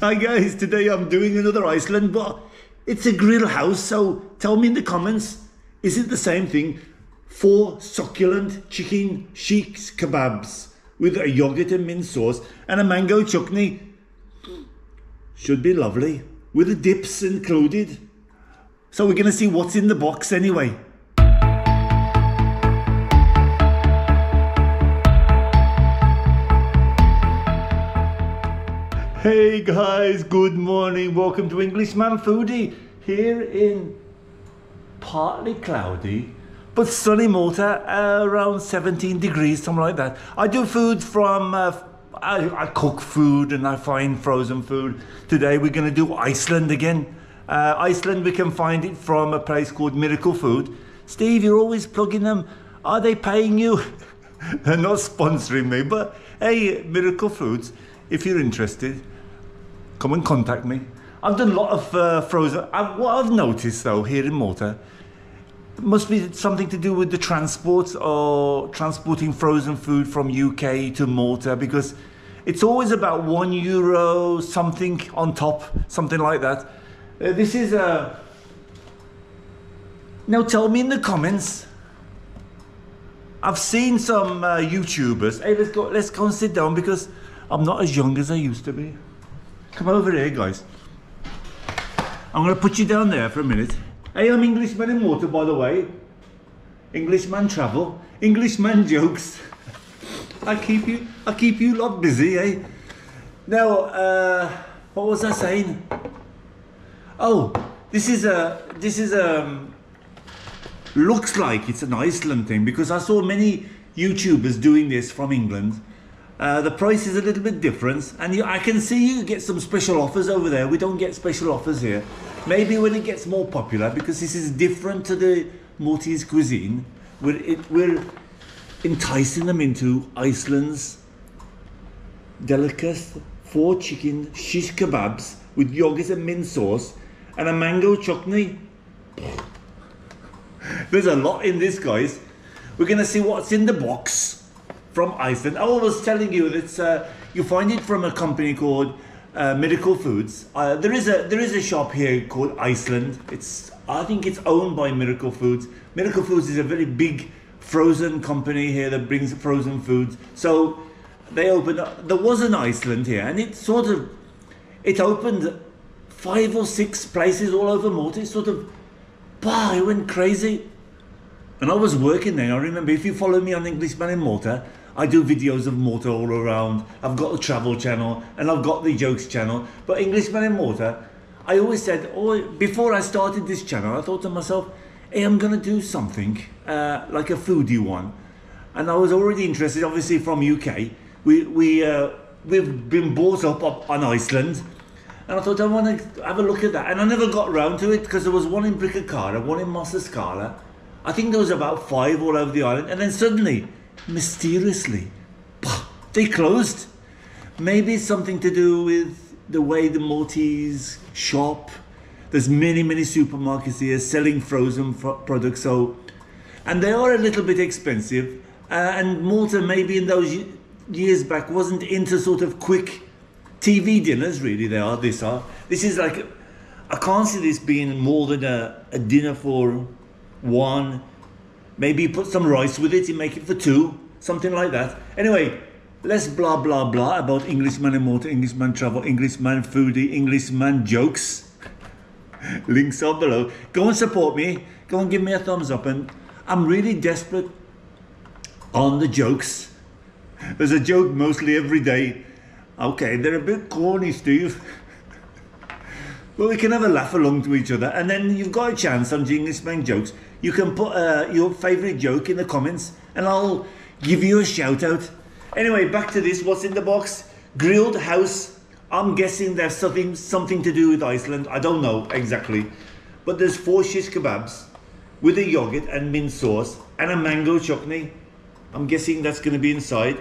Hi guys, today I'm doing another Iceland, but it's a grill house, so tell me in the comments, is it the same thing? 4 succulent chicken sheesh kebabs with a yogurt and mint sauce and a mango chutney. Should be lovely, with the dips included. So we're gonna see what's in the box anyway. Hey guys, good morning. Welcome to Englishman Foodie here in partly cloudy but sunny Malta, around 17 degrees, something like that. I do food from, I cook food and I find frozen food. Today we're going to do Iceland again. Iceland, we can find it from a place called Miracle Food. Steve, you're always plugging them. Are they paying you? They're not sponsoring me, but hey, Miracle Foods, if you're interested, come and contact me. I've done a lot of frozen. What I've noticed though here in Malta, it must be something to do with the transport or transporting frozen food from UK to Malta, because it's always about €1 something on top, something like that. This is a... Now tell me in the comments. I've seen some YouTubers. Hey, let's go and sit down because I'm not as young as I used to be. Come over here, guys. I'm going to put you down there for a minute. Hey, I'm Englishman in Malta, by the way. Englishman travel. Englishman jokes. I keep you lot busy, eh? Now, what was I saying? Oh, this is looks like it's an Iceland thing, because I saw many YouTubers doing this from England. The price is a little bit different, and I can see you get some special offers over there. We don't get special offers here. Maybe when it gets more popular, because this is different to the Maltese cuisine, we're enticing them into Iceland's delicate 4 chicken shish kebabs with yogurt and mint sauce and a mango chutney. There's a lot in this, guys. We're going to see what's in the box from Iceland. I was telling you that you find it from a company called Miracle Foods. There is a shop here called Iceland. I think it's owned by Miracle Foods. Miracle Foods is a very big frozen company here that brings frozen foods. So they opened up, there was an Iceland here, and it opened 5 or 6 places all over Malta. It went crazy. And I was working there. I remember, if you follow me on Englishman in Malta, I do videos of Malta all around. I've got the travel channel and I've got the jokes channel. But Englishman in Malta, I always said, before I started this channel, I thought to myself, hey, I'm going to do something like a foodie one. And I was already interested, obviously, from UK. We've been brought up on Iceland. And I thought I want to have a look at that. And I never got round to it because there was one in Brickakara, one in Mossascala. I think there was about 5 all over the island. And then suddenly, mysteriously, they closed. Maybe it's something to do with the way the Maltese shop. There's many supermarkets here selling frozen products. And they are a little bit expensive. And Malta, maybe in those years back, wasn't into sort of quick TV dinners, really. This is like, I can't see this being more than a dinner for 1. Maybe you put some rice with it, you make it for 2, something like that. Anyway, less blah blah blah about Englishman in Malta, Englishman travel, Englishman foodie, Englishman jokes. Links are below. Go and support me, go and give me a thumbs up, and I'm really desperate on the jokes. There's a joke mostly every day. Okay, they're a bit corny, Steve. But we can have a laugh along to each other, and then you've got a chance on Englishman jokes. You can put your favourite joke in the comments and I'll give you a shout out. Anyway, back to this. What's in the box? Grilled house. I'm guessing there's something to do with Iceland. I don't know exactly. But there's 4 shish kebabs with a yogurt and mint sauce and a mango chutney. I'm guessing that's going to be inside.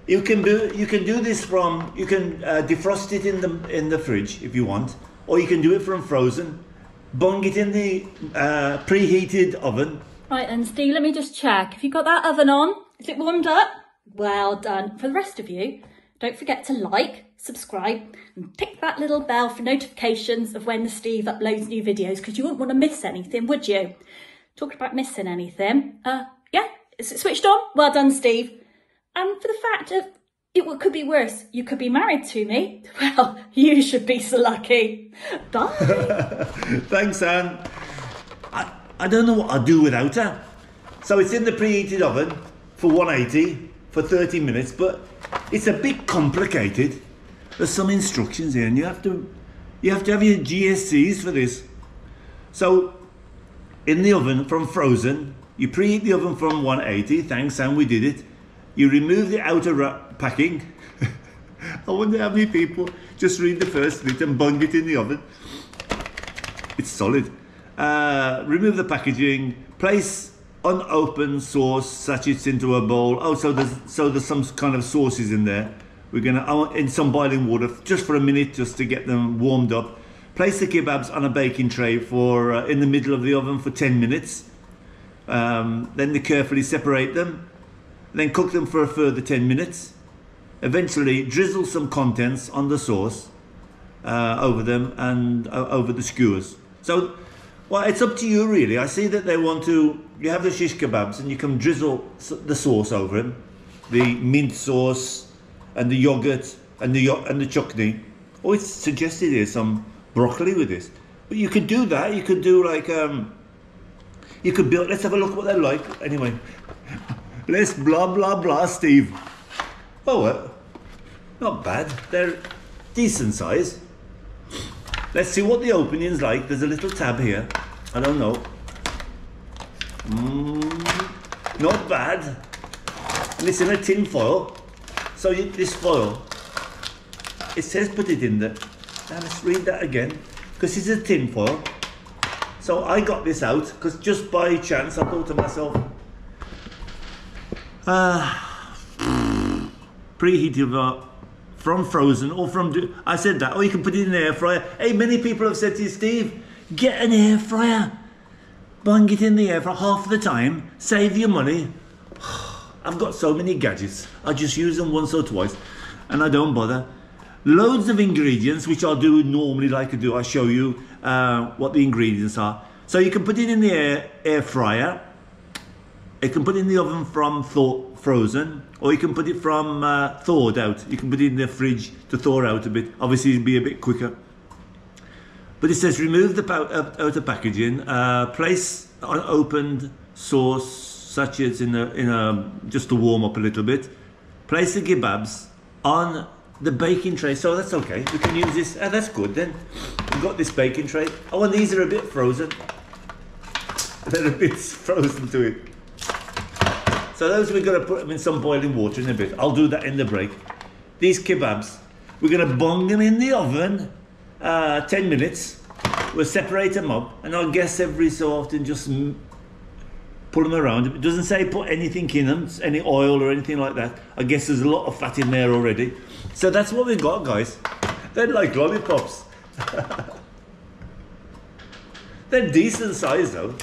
You can do this from, you can defrost it in the fridge if you want, or you can do it from frozen. Bung it in the preheated oven. Right then, Steve, let me just check. Have you got that oven on? Is it warmed up? Well done. For the rest of you, don't forget to like, subscribe and tick that little bell for notifications of when Steve uploads new videos, because you wouldn't want to miss anything, would you? Talking about missing anything, yeah, is it switched on? Well done, Steve. And for the fact of it could be worse, you could be married to me. Well, you should be so lucky. Bye. Thanks, Anne. I don't know what I'd do without her. So it's in the preheated oven for 180 for 30 minutes, but it's a bit complicated. There's some instructions here, and you have to have your GSCs for this. So in the oven from frozen, you preheat the oven from 180. Thanks, Anne, we did it. You remove the outer packing. I wonder how many people just read the first bit and bung it in the oven. It's solid. Remove the packaging. Place unopened sauce sachets into a bowl. Oh, so there's some kind of sauces in there. We're gonna in some boiling water just for a minute, just to get them warmed up. Place the kebabs on a baking tray for in the middle of the oven for 10 minutes. Then they carefully separate them. Then cook them for a further 10 minutes. Eventually drizzle some contents on the sauce over them and over the skewers. So, well, it's up to you really. I see that they want to, you have the shish kebabs and you can drizzle the sauce over them. The mint sauce and the yogurt and the chutney. Oh, it's suggested here some broccoli with this. But you could do that. You could do like, you could build, let's have a look what they're like. Anyway. Let's blah blah blah, Steve. Oh well, not bad. They're decent size. Let's see what the opening's like. There's a little tab here. I don't know. Not bad. And it's in a tin foil. So this foil, it says put it in there. Now let's read that again, because it's a tin foil. So I got this out because just by chance I thought to myself, preheated from frozen or from, I said that, or you can put it in an air fryer. Hey, many people have said to you, Steve, get an air fryer. Bung it in the air for half the time, save your money. I've got so many gadgets. I just use them once or twice and I don't bother. Loads of ingredients, which I'll do normally like I do. I show you what the ingredients are. So you can put it in the air fryer. You can put it in the oven from frozen, or you can put it from thawed out. You can put it in the fridge to thaw out a bit. Obviously, it'll be a bit quicker. But it says remove the outer packaging, place unopened sauce sachets just to warm up a little bit. Place the kebabs on the baking tray. So that's okay. We can use this. That's good then. We've got this baking tray. Oh, and these are a bit frozen. They're a bit frozen to it. So those we're going to put them in some boiling water in a bit. I'll do that in the break. These kebabs, we're going to bung them in the oven 10 minutes. We'll separate them up, and I guess every so often just pull them around. It doesn't say put anything in them, any oil or anything like that. I guess there's a lot of fat in there already. So that's what we've got, guys. They're like lollipops. They're decent size though.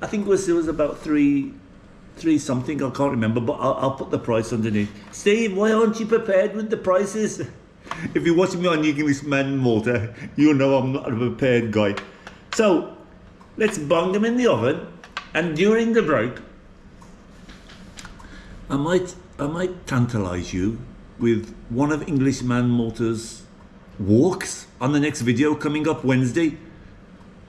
I think it was about three something, I can't remember, but I'll put the price underneath. Steve, why aren't you prepared with the prices? If you're watching me on English Man Malta, you know I'm not a prepared guy. So let's bung them in the oven, and during the break I might tantalize you with one of Englishman Malta's walks on the next video coming up Wednesday.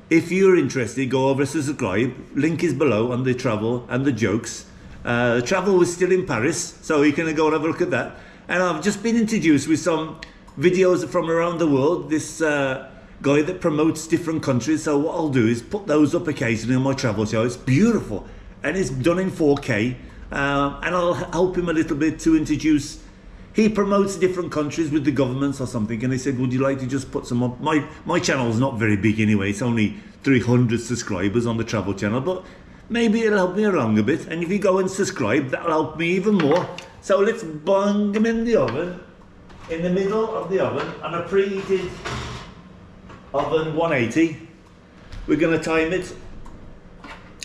If you're interested, go over to subscribe. Link is below on the travel and the jokes. The travel was still in Paris, so you can go and have a look at that. And I've just been introduced with some videos from around the world. This guy that promotes different countries. So what I'll do is put those up occasionally on my travel show. It's beautiful and it's done in 4K. And I'll help him a little bit to introduce. He promotes different countries with the governments or something, and he said, would you like to just put some up? My channel's not very big anyway, it's only 300 subscribers on the travel channel, but maybe it'll help me along a bit. And if you go and subscribe, that'll help me even more. So let's bung them in the oven, in the middle of the oven, on a preheated oven 180. We're going to time it,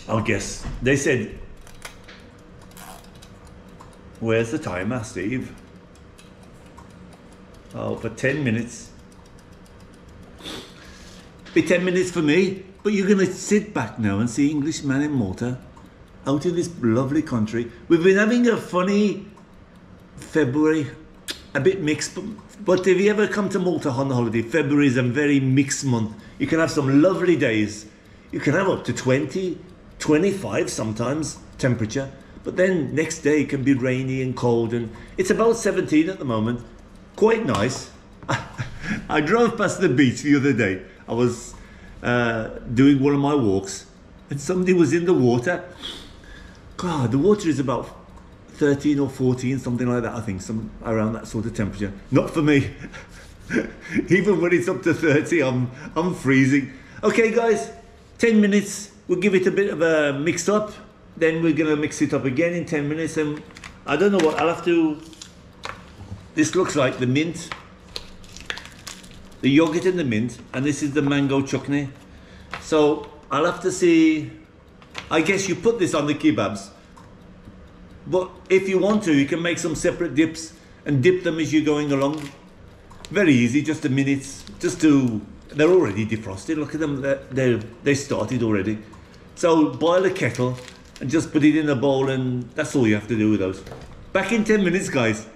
I guess. They said, where's the timer, Steve? Oh, for 10 minutes. Be 10 minutes for me, but you're going to sit back now and see Englishman in Malta out in this lovely country. We've been having a funny February, a bit mixed, but if you ever come to Malta on the holiday, February is a very mixed month. You can have some lovely days. You can have up to 20, 25 sometimes temperature, but then next day it can be rainy and cold, and it's about 17 at the moment. Quite nice. I drove past the beach the other day. I was doing one of my walks and somebody was in the water. God, the water is about 13 or 14, something like that, I think, some around that sort of temperature. Not for me. Even when it's up to 30, I'm freezing. Okay, guys, 10 minutes. We'll give it a bit of a mix up. Then we're gonna mix it up again in 10 minutes. And I don't know what I'll have to. This looks like the mint, the yogurt and the mint, and this is the mango chutney. So I'll have to see. I guess you put this on the kebabs, but if you want to, you can make some separate dips and dip them as you're going along. Very easy, just a minute, they're already defrosted. Look at them, they started already. So boil a kettle and just put it in a bowl, and that's all you have to do with those. Back in 10 minutes, guys.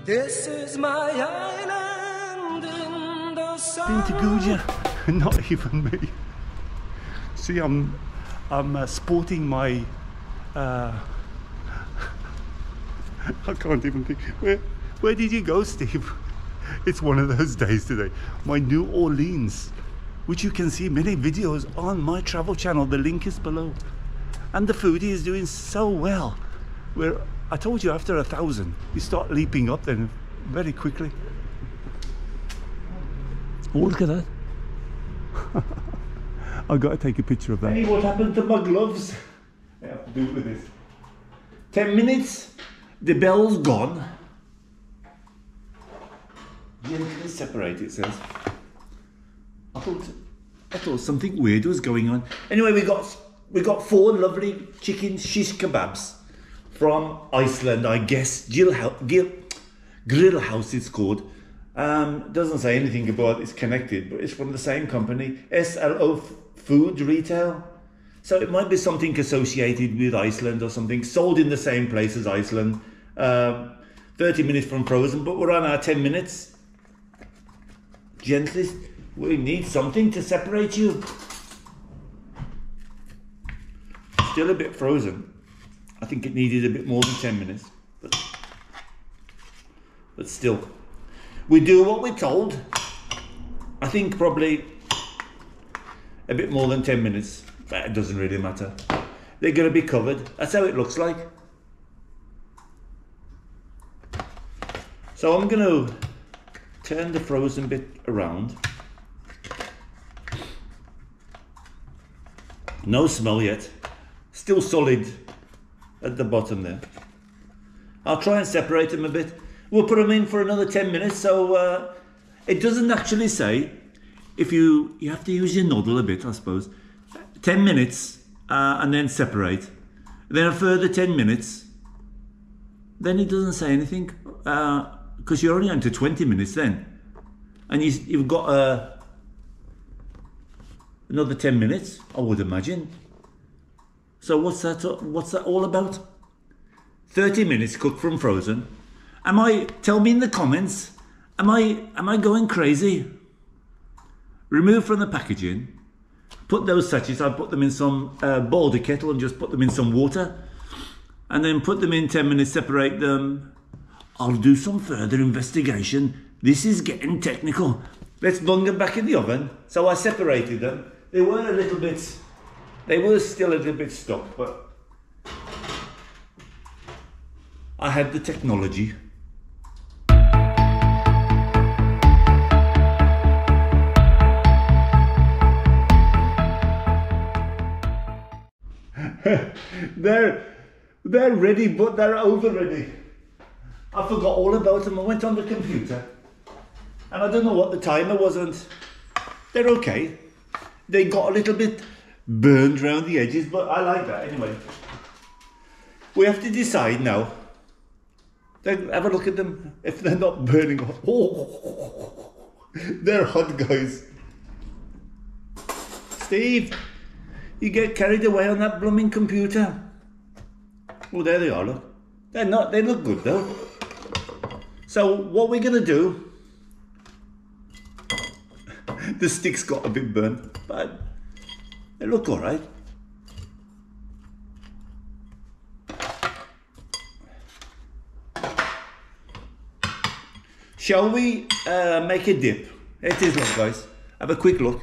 This is my island in the sun. Into Guja. Not even me. See, I'm sporting my. I can't even think. Where did you go, Steve? It's one of those days today. My New Orleans, which you can see many videos on my travel channel. The link is below. And the foodie is doing so well. I told you, after 1,000, you start leaping up then very quickly. Oh, look at that. I've got to take a picture of that. Hey, what happened to my gloves? I have to do it with this. 10 minutes, the bell's gone. Gently separate, it says. I thought something weird was going on. Anyway, we got 4 lovely chicken shish kebabs from Iceland, I guess. Grill House it's called. Doesn't say anything about it's connected, but it's from the same company, SLO Food Retail. So it might be something associated with Iceland or something, sold in the same place as Iceland. 30 minutes from frozen, but we're on our 10 minutes. Gently, we need something to separate you. Still a bit frozen. I think it needed a bit more than 10 minutes, but still. We do what we're told. I think probably a bit more than 10 minutes, but it doesn't really matter. They're going to be covered. That's how it looks like. So I'm going to turn the frozen bit around. No smell yet. Still solid at the bottom there. I'll try and separate them a bit. We'll put them in for another 10 minutes. So it doesn't actually say, if you have to use your noddle a bit, I suppose. 10 minutes and then separate. Then a further 10 minutes. Then it doesn't say anything, because you're only on to 20 minutes then. And you've got another 10 minutes, I would imagine. So what's that all about? 30 minutes cooked from frozen. Tell me in the comments, am I going crazy? Remove from the packaging. Put those sachets, I put them in some boiled kettle and just put them in some water. And then put them in 10 minutes, separate them. I'll do some further investigation. This is getting technical. Let's bung them back in the oven. So I separated them. They were still a little bit stuck, but I had the technology. They're ready, but they're over ready. I forgot all about them. I went on the computer and I don't know what the timer wasn't. They're okay. They got a little bit burned around the edges, but I like that anyway. We have to decide now Then have a look at them. If they're not burning hot. Oh, they're hot, guys. Steve, you get carried away on that blooming computer. Oh, there they are, look. They're not, they look good though. So what we're gonna do, the sticks got a bit burnt, but they look all right. Shall we make a dip? It is, look guys, have a quick look.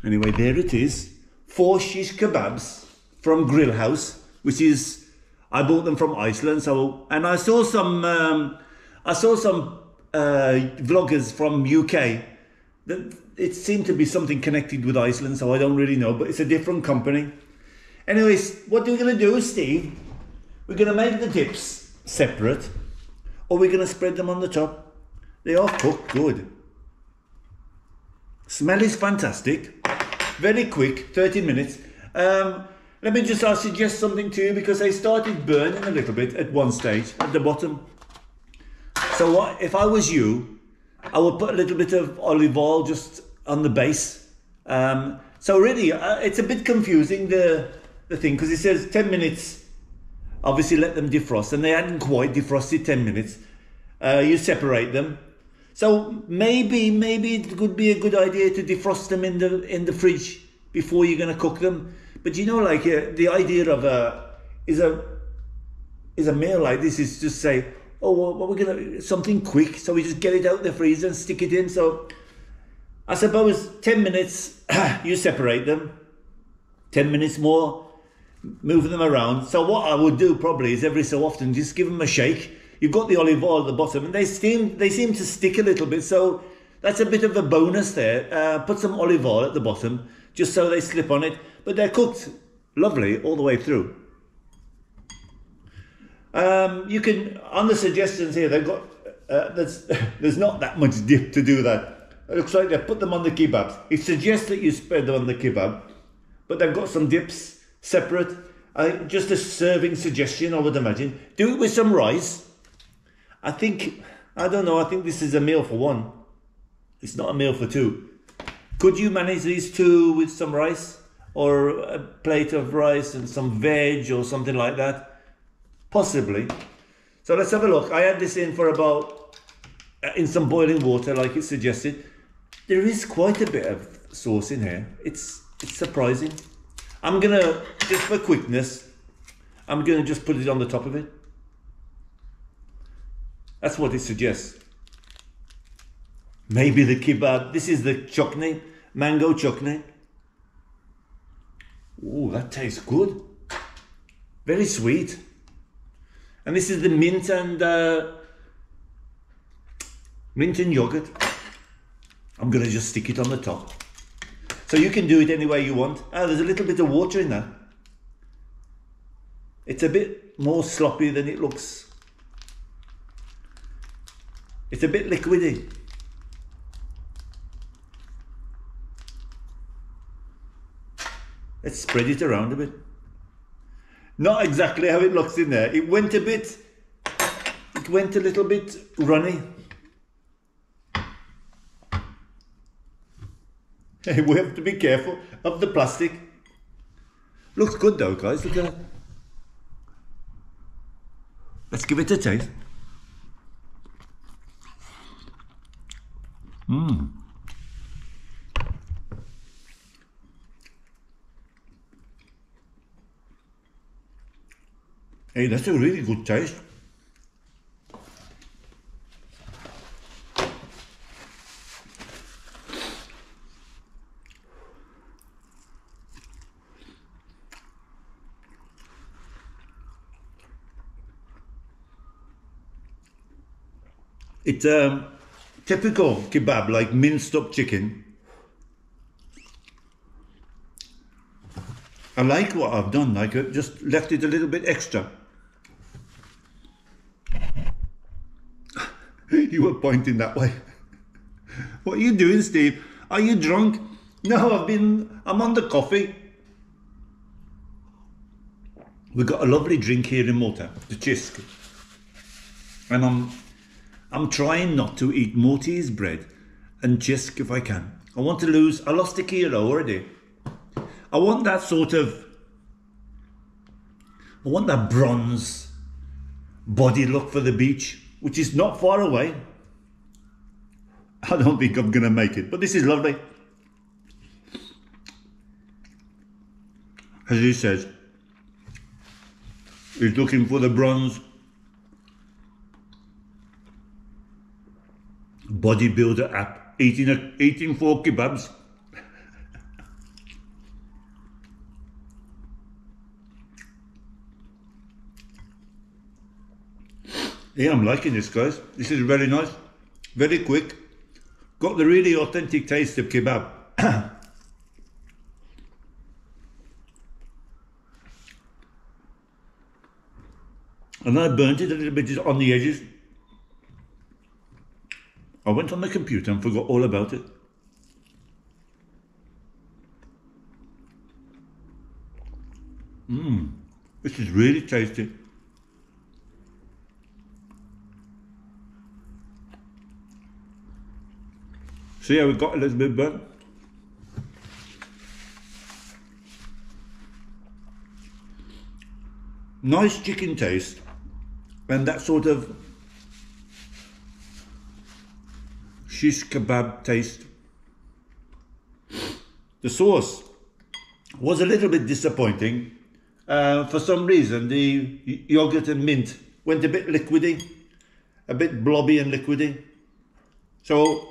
Anyway, there it is. 4 shish kebabs from Grill House, which is, I bought them from Iceland. So, and I saw some vloggers from UK. That it seemed to be something connected with Iceland, so I don't really know, but it's a different company. Anyways, what we're gonna do, Steve, we're gonna make the dips separate, or we're gonna spread them on the top. They are cooked good. Smell is fantastic. Very quick, 30 minutes. Let me just suggest something to you, because they started burning a little bit at one stage at the bottom. So what, if I was you, I would put a little bit of olive oil just on the base. So really, it's a bit confusing, the thing, because it says 10 minutes, obviously let them defrost, and they hadn't quite defrosted 10 minutes. You separate them. So maybe it could be a good idea to defrost them in the fridge before you're going to cook them. But you know, like the idea of is a meal like this is just say, oh, well, what we're gonna something quick, so we just get it out the freezer and stick it in. So I suppose 10 minutes you separate them, 10 minutes more, move them around. So what I would do probably is every so often just give them a shake. You've got the olive oil at the bottom, and they seem to stick a little bit, so that's a bit of a bonus there. Put some olive oil at the bottom, just so they slip on it, but they're cooked lovely all the way through. You can, on the suggestions here, they've got, there's not that much dip to do that. It looks like they put them on the kebabs. It suggests that you spread them on the kebab, but they've got some dips separate. Just a serving suggestion, I would imagine. Do it with some rice. I don't know, I think this is a meal for one. It's not a meal for two. Could you manage these two with some rice? Or a plate of rice and some veg or something like that? Possibly. So let's have a look. I had this in for about, in some boiling water like it suggested. There is quite a bit of sauce in here. It's surprising. I'm gonna, just for quickness, I'm gonna just put it on the top of it. That's what it suggests. Maybe the kebab. This is the chutney, mango chutney. Oh, that tastes good. Very sweet. And this is the mint and yogurt. I'm gonna just stick it on the top. So you can do it any way you want. There's a little bit of water in that. It's a bit more sloppy than it looks. It's a bit liquidy. Let's spread it around a bit. Not exactly how it looks in there. It went a little bit runny. Hey, we have to be careful of the plastic. Looks good though, guys. Look at it. Let's give it a taste. Hey, that's a really good taste. It's typical kebab, like minced up chicken. I like what I've done, like I just left it a little bit extra. You were pointing that way. What are you doing, Steve? Are you drunk? No, I'm on the coffee. We've got a lovely drink here in Malta, the Chisk. And I'm trying not to eat Maltese bread and Chisk if I can. I lost a kilo already. I want that bronze body look for the beach, which is not far away. I don't think I'm gonna make it, but this is lovely. As he says, he's looking for the bronze bodybuilder app, eating 4 kebabs. Yeah, I'm liking this, guys. This is very nice, very quick. Got the really authentic taste of kebab. And I burnt it a little bit on the edges. I went on the computer and forgot all about it. This is really tasty. See how we got a little bit burnt? Nice chicken taste, and that sort of shish kebab taste. The sauce was a little bit disappointing. For some reason, the yogurt and mint went a bit liquidy, a bit blobby and liquidy. So,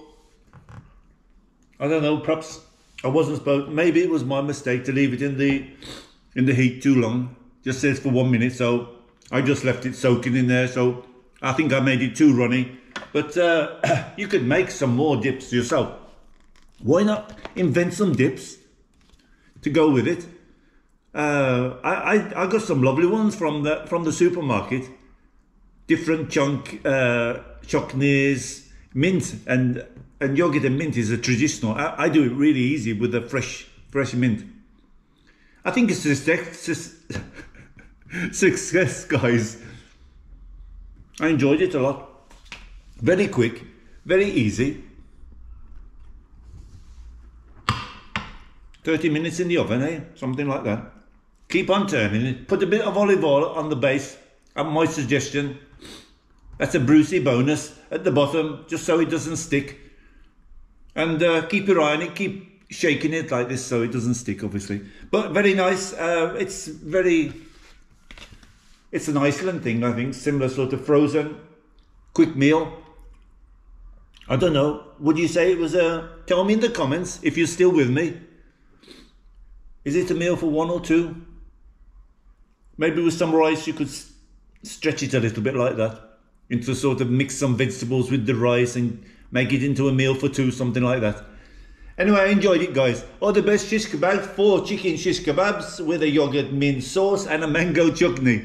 I don't know, perhaps I wasn't supposed, maybe it was my mistake to leave it in the heat too long. Just says for 1 minute, so I just left it soaking in there. So I think I made it too runny. But you could make some more dips yourself. Why not invent some dips to go with it? I got some lovely ones from the supermarket. Different chutneys, mint and yogurt and mint is a traditional. I do it really easy with the fresh mint. I think it's a success, guys. I enjoyed it a lot. Very quick, very easy. 30 minutes in the oven, eh? Something like that. Keep on turning it. Put a bit of olive oil on the base, at my suggestion. That's a Brucey bonus at the bottom, just so it doesn't stick. And keep your eye on it, keep shaking it like this so it doesn't stick, obviously. But very nice. It's an Iceland thing, I think. Similar sort of frozen, quick meal. I don't know. Would you say it was a... Tell me in the comments if you're still with me. Is it a meal for 1 or 2? Maybe with some rice you could stretch it a little bit like that. Into sort of mix some vegetables with the rice and make it into a meal for 2, something like that. Anyway, I enjoyed it, guys. All the best shish kebabs, 4 chicken shish kebabs with a yogurt mint sauce and a mango chutney.